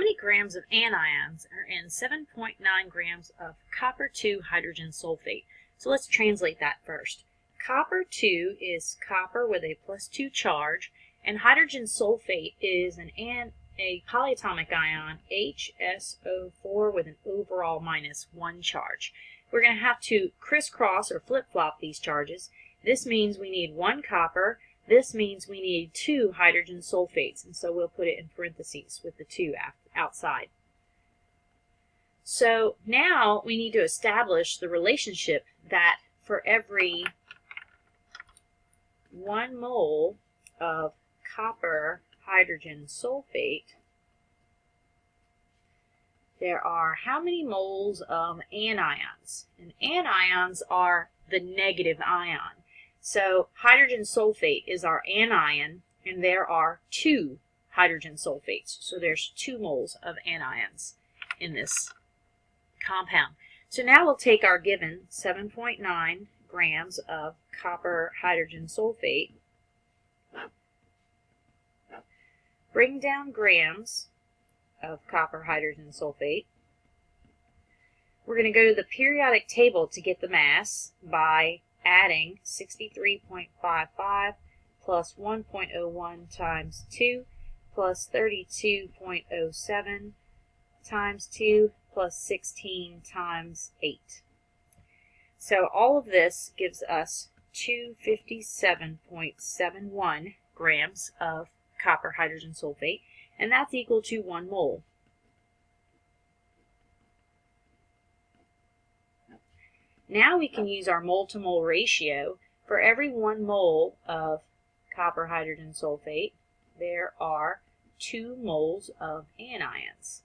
many grams of anions are in 7.9 grams of copper 2 hydrogen sulfate? So let's translate that first. Copper 2 is copper with a +2 charge, and hydrogen sulfate is a polyatomic ion, HSO4, with an overall -1 charge. We're going to have to crisscross or flip-flop these charges. This means we need 1 copper. This means we need 2 hydrogen sulfates, and so we'll put it in parentheses with the 2 outside. So now we need to establish the relationship that for every 1 mole of copper hydrogen sulfate, there are how many moles of anions? And anions are the negative ion. So hydrogen sulfate is our anion, and there are 2 hydrogen sulfates. So there's 2 moles of anions in this compound. So now we'll take our given 7.9 grams of copper hydrogen sulfate, bring down grams of copper hydrogen sulfate. We're going to go to the periodic table to get the mass by adding 63.55 plus 1.01 times 2 plus 32.07 times 2 plus 16 times 8. So all of this gives us 257.71 grams of copper hydrogen sulfate, and that's equal to 1 mole. Now we can use our mole-to-mole ratio. For every 1 mole of copper hydrogen sulfate, there are 2 moles of anions.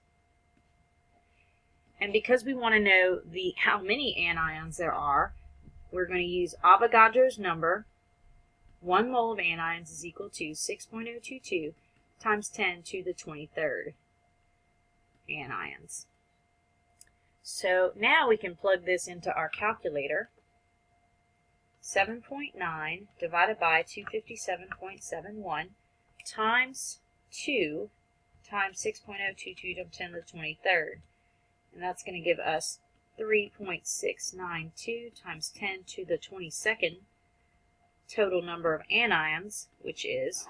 And because we want to know how many anions there are, we're going to use Avogadro's number. 1 mole of anions is equal to 6.022 times 10 to the 23rd anions. So now we can plug this into our calculator. 7.9 divided by 257.71 times 2 times 6.022 times 10 to the 23rd. And that's going to give us 3.692 times 10 to the 22nd total number of anions, which is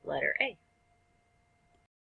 letter A.